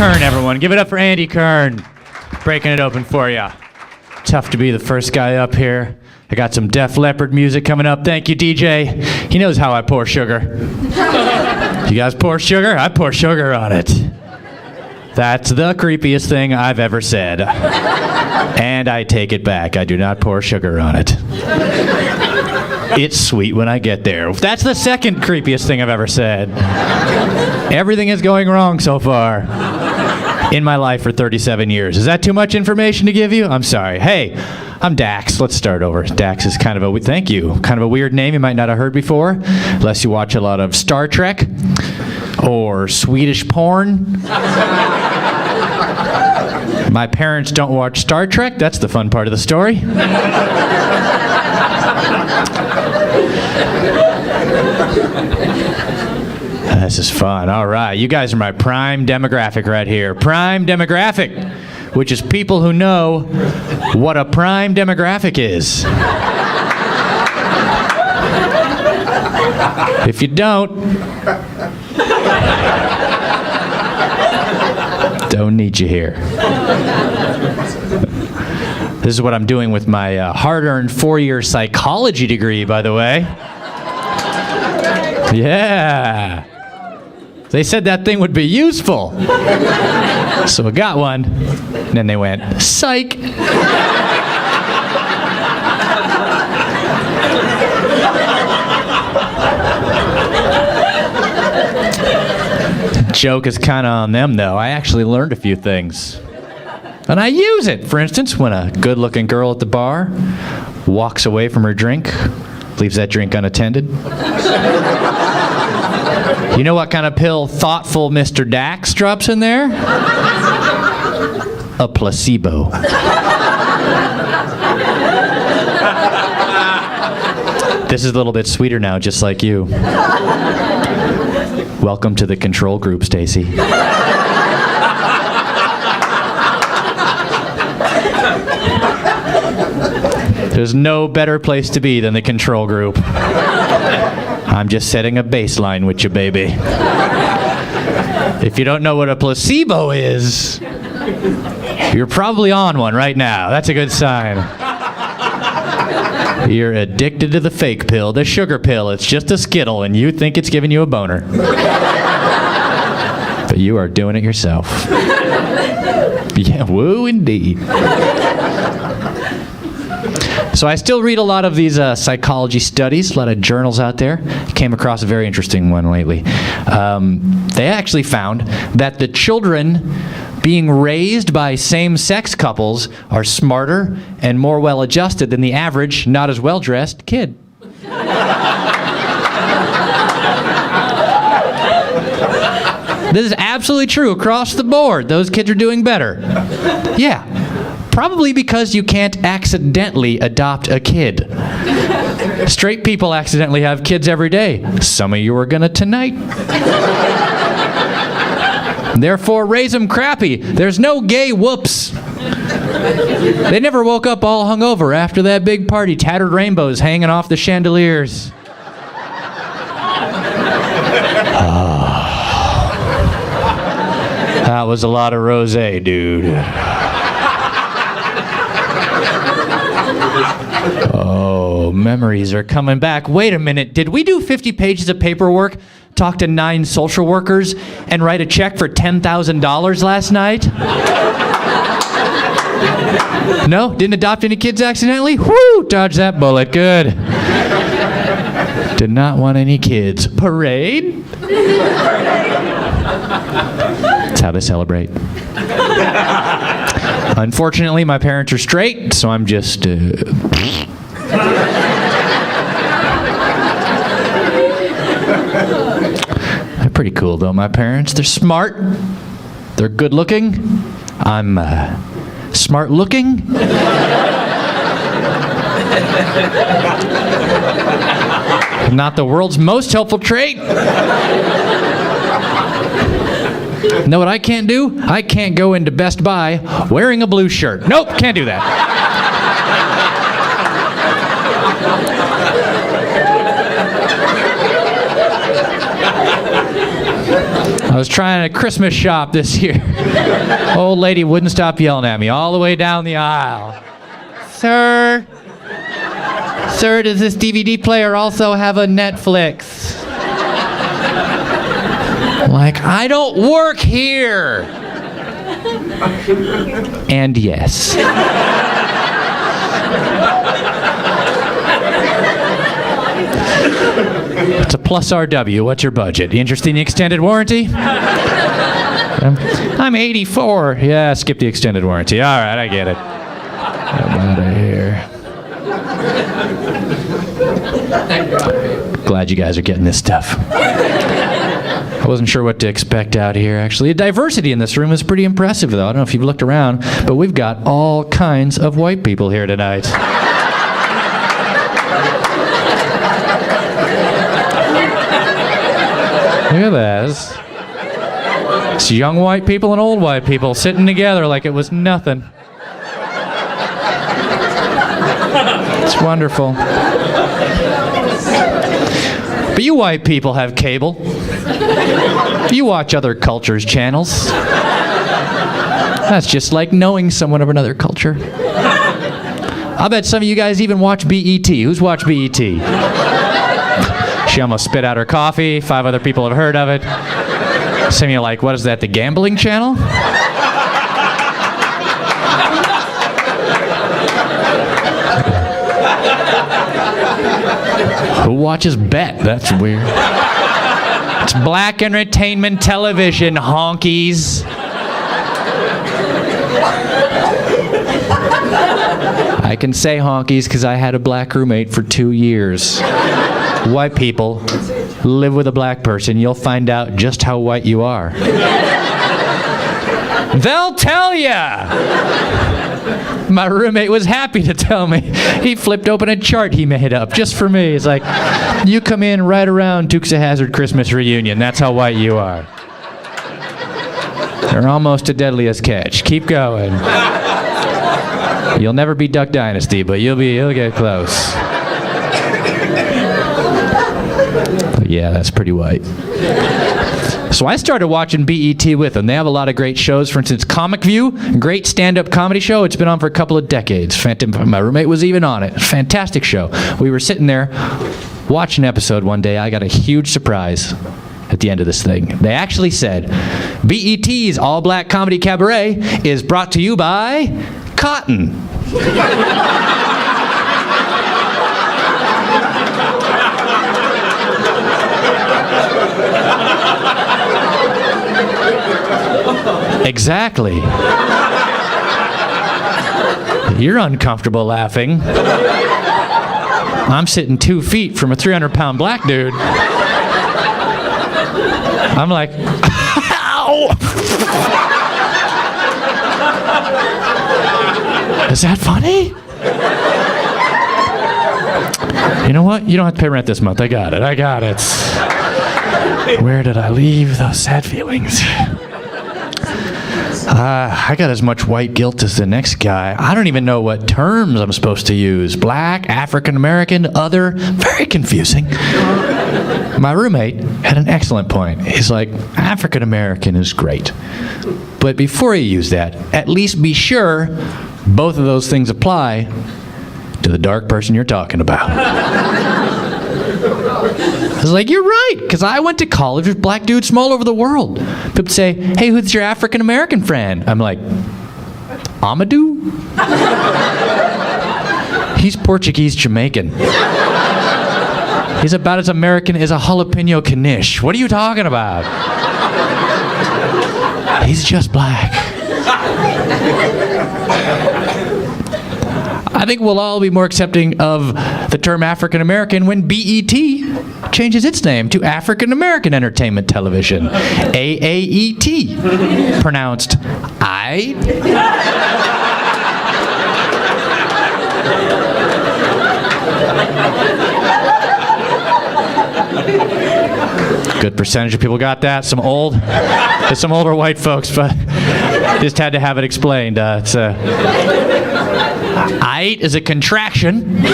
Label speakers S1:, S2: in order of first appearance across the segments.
S1: Kern, everyone. Give it up for Andy Kern. Breaking it open for you. Tough to be the first guy up here. I got some Def Leppard music coming up. Thank you, DJ. He knows how I pour sugar. You guys pour sugar? I pour sugar on it. That's the creepiest thing I've ever said. And I take it back. I do not pour sugar on it. It's sweet when I get there. That's the second creepiest thing I've ever said. Everything is going wrong so far in my life for 37 years. Is that too much information to give you? I'm sorry. Hey, I'm Dax. Let's start over. Dax is kind of a, thank you, kind of a weird name you might not have heard before, unless you watch a lot of Star Trek or Swedish porn. My parents don't watch Star Trek. That's the fun part of the story. This is fun. All right. You guys are my prime demographic right here. Prime demographic, which is people who know what a prime demographic is. If you don't need you here. This is what I'm doing with my hard-earned 4-year psychology degree, by the way. Yeah. They said that thing would be useful. So I got one. And then they went, psych. Joke is kind of on them, though. I actually learned a few things. And I use it. For instance, when a good-looking girl at the bar walks away from her drink, leaves that drink unattended. You know what kind of pill thoughtful Mr. Dax drops in there? A placebo. This is a little bit sweeter now, just like you. Welcome to the control group, Stacy. There's no better place to be than the control group. I'm just setting a baseline with you, baby. If you don't know what a placebo is, you're probably on one right now. That's a good sign. You're addicted to the fake pill, the sugar pill. It's just a Skittle, and you think it's giving you a boner. But you are doing it yourself. Yeah, woo indeed. So I still read a lot of these psychology studies, a lot of journals out there. Came across a very interesting one lately. They actually found that the children being raised by same-sex couples are smarter and more well-adjusted than the average, not as well-dressed kid. This is absolutely true across the board. Those kids are doing better. Yeah. Probably because you can't accidentally adopt a kid. Straight people accidentally have kids every day. Some of you are gonna tonight. Therefore, raise them crappy. There's no gay whoops. They never woke up all hungover after that big party, tattered rainbows hanging off the chandeliers. That was a lot of rosé, dude. Oh, memories are coming back. Wait a minute, did we do 50 pages of paperwork, talk to 9 social workers, and write a check for $10,000 last night? No? Didn't adopt any kids accidentally? Whoo! Dodge that bullet. Good. Did not want any kids. Parade? That's how they celebrate. Unfortunately, my parents are straight, so I'm just... They're pretty cool, though, my parents. They're smart. They're good-looking. I'm smart-looking. Not the world's most helpful trait. Know what I can't do? I can't go into Best Buy wearing a blue shirt. Nope, can't do that. I was trying a Christmas shop this year. Old lady wouldn't stop yelling at me all the way down the aisle. Sir, does this DVD player also have a Netflix? Like, I don't work here. And yes. It's a plus RW. What's your budget? Interested in the extended warranty? I'm 84. Yeah, skip the extended warranty. All right, I get it. I'm out of here. Glad you guys are getting this stuff. I wasn't sure what to expect out here, actually. The diversity in this room is pretty impressive, though. I don't know if you've looked around, but we've got all kinds of white people here tonight. Look at this. It's young white people and old white people sitting together like it was nothing. It's wonderful. But you white people have cable. You watch other cultures' channels. That's just like knowing someone of another culture. I'll bet some of you guys even watch BET. Who's watched BET? She almost spit out her coffee. 5 other people have heard of it. Some of you are like, what is that, the gambling channel? Who watches Bet? That's weird. It's black entertainment television, honkies. I can say honkies because I had a black roommate for 2 years. White people, live with a black person, you'll find out just how white you are. They'll tell ya! My roommate was happy to tell me. He flipped open a chart he made up just for me. It's like, you come in right around Dukes of Hazzard Christmas reunion. That's how white you are. You're almost a deadliest catch. Keep going. You'll never be Duck Dynasty, but you'll get close. But yeah, that's pretty white. So I started watching BET with them. They have a lot of great shows. For instance, Comic View, great stand-up comedy show. It's been on for a couple of decades. My roommate was even on it. Fantastic show. We were sitting there watching an episode one day. I got a huge surprise at the end of this thing. They actually said, BET's All Black Comedy Cabaret is brought to you by Cotton. Exactly. You're uncomfortable laughing. I'm sitting 2 feet from a 300-pound black dude. I'm like, ow! Is that funny? You know what? You don't have to pay rent this month. I got it. Where did I leave those sad feelings? I got as much white guilt as the next guy. I don't even know what terms I'm supposed to use. Black, African American, other. Very confusing. My roommate had an excellent point. He's like, African American is great. But before you use that, at least be sure both of those things apply to the dark person you're talking about. I was like, you're right, because I went to college with black dudes from all over the world. People say, hey, who's your African-American friend? I'm like, Amadou? He's Portuguese-Jamaican. He's about as American as a jalapeno knish. What are you talking about? He's just black. I think we'll all be more accepting of the term African American when BET changes its name to African American Entertainment Television. AAET. Pronounced I. Good percentage of people got that. Some older white folks, but just had to have it explained. Aight is a contraction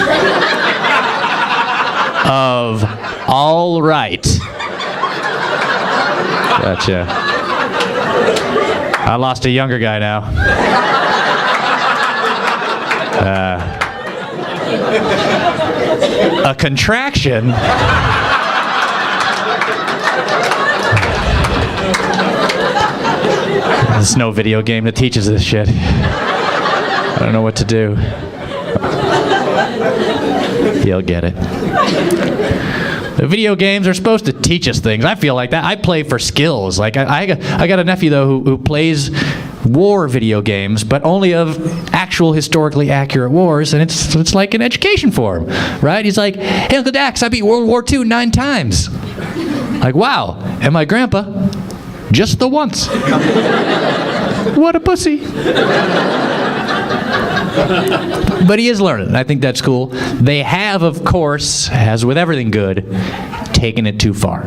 S1: of all right. Gotcha. I lost a younger guy now. A contraction. There's no video game that teaches this shit. I don't know what to do. You'll get it. The video games are supposed to teach us things. I feel like that. I play for skills. Like I got a nephew though who plays war video games, but only of actual historically accurate wars, and it's like an education for him, right? He's like, "Hey, Uncle Dax, I beat World War II 9 times." Like, wow. And my grandpa, just the once. What a pussy. But he is learning. I think that's cool. They have, of course, as with everything good, taken it too far.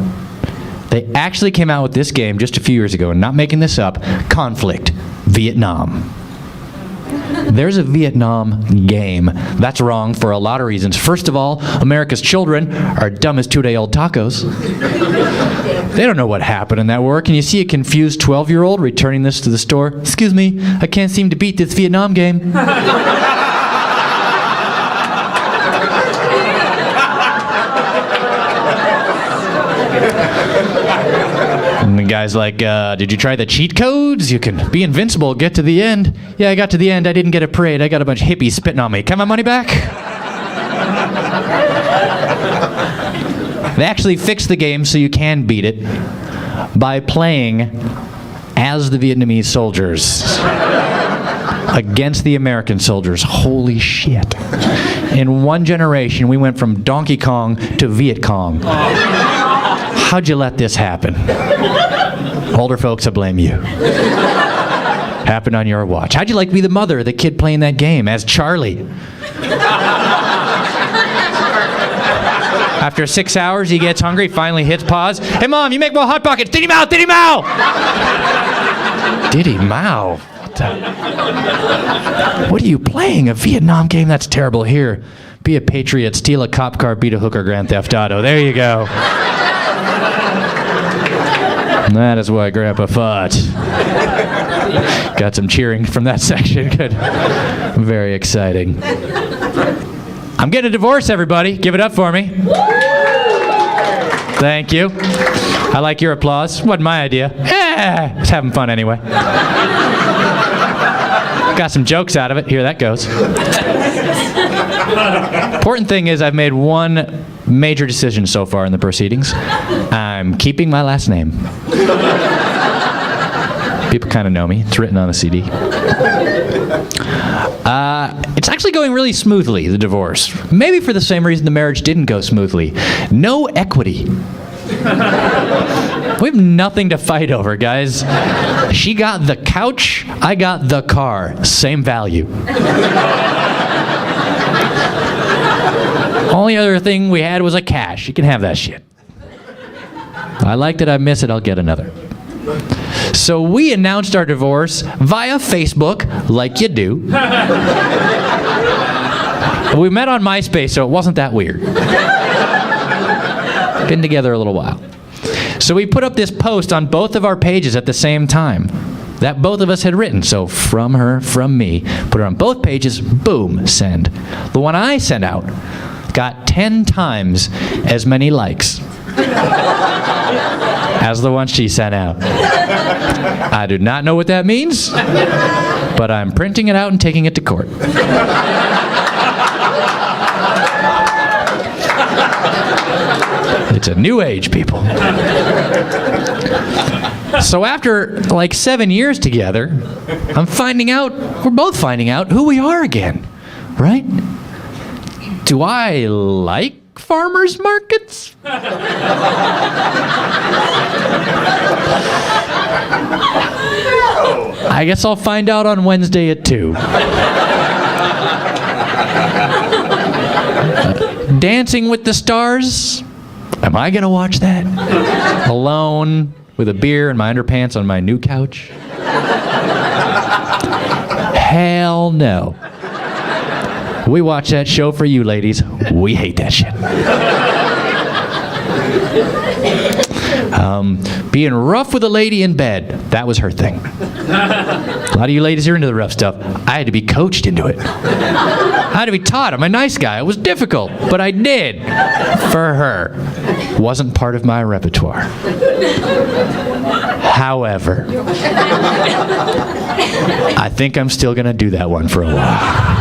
S1: They actually came out with this game just a few years ago, and not making this up, Conflict, Vietnam. There's a Vietnam game. That's wrong for a lot of reasons. First of all, America's children are dumb as 2-day-old tacos. They don't know what happened in that war. Can you see a confused 12-year-old returning this to the store? "Excuse me, I can't seem to beat this Vietnam game." And the guy's like, "Did you try the cheat codes? You can be invincible, get to the end." "Yeah, I got to the end. I didn't get a parade. I got a bunch of hippies spitting on me. Can I have my money back?" They actually fixed the game so you can beat it by playing as the Vietnamese soldiers against the American soldiers. Holy shit. In one generation, we went from Donkey Kong to Viet Cong. How'd you let this happen? Older folks, I blame you. Happened on your watch. How'd you like to be the mother of the kid playing that game as Charlie? After 6 hours, he gets hungry, finally hits pause. "Hey, Mom, you make more Hot Pockets. Diddy Mao, Diddy Mao!" Diddy Mao? What are you playing? A Vietnam game? That's terrible. Here, be a patriot, steal a cop car, beat a hooker, Grand Theft Auto. There you go. That is why Grandpa fought. Got some cheering from that section. Good. Very exciting. I'm getting a divorce, everybody. Give it up for me. Thank you. I like your applause. Wasn't my idea. Just having fun anyway. Got some jokes out of it. Here that goes. Important thing is I've made one major decision so far in the proceedings. I'm keeping my last name. People kind of know me. It's written on a CD. It's actually going really smoothly, the divorce. Maybe for the same reason the marriage didn't go smoothly. No equity. We have nothing to fight over, guys. She got the couch, I got the car. Same value. Only other thing we had was a cash. You can have that shit. I liked it, I miss it, I'll get another. So we announced our divorce via Facebook, like you do. We met on MySpace, so it wasn't that weird. Been together a little while. So we put up this post on both of our pages at the same time that both of us had written. So from her, from me, put it on both pages, boom, send. The one I sent out got 10 times as many likes as the one she sent out. I do not know what that means, but I'm printing it out and taking it to court. It's a new age, people. So after like 7 years together, we're both finding out who we are again, right? Do I like farmers markets? I guess I'll find out on Wednesday at 2. Dancing with the Stars? Am I gonna watch that? Alone, with a beer and my underpants on my new couch? Hell no. We watch that show for you, ladies. We hate that shit. Being rough with a lady in bed, that was her thing. A lot of you ladies are into the rough stuff. I had to be coached into it. I had to be taught. I'm a nice guy. It was difficult, but I did. For her. Wasn't part of my repertoire. However, I think I'm still going to do that one for a while.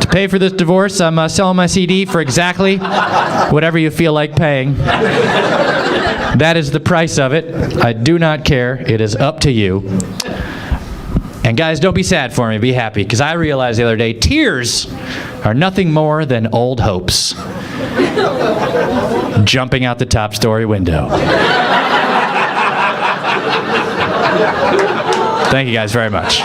S1: To pay for this divorce, I'm selling my CD for exactly whatever you feel like paying. That is the price of it. I do not care. It is up to you. And guys, don't be sad for me. Be happy, because I realized the other day, tears are nothing more than old hopes jumping out the top story window. Thank you guys very much.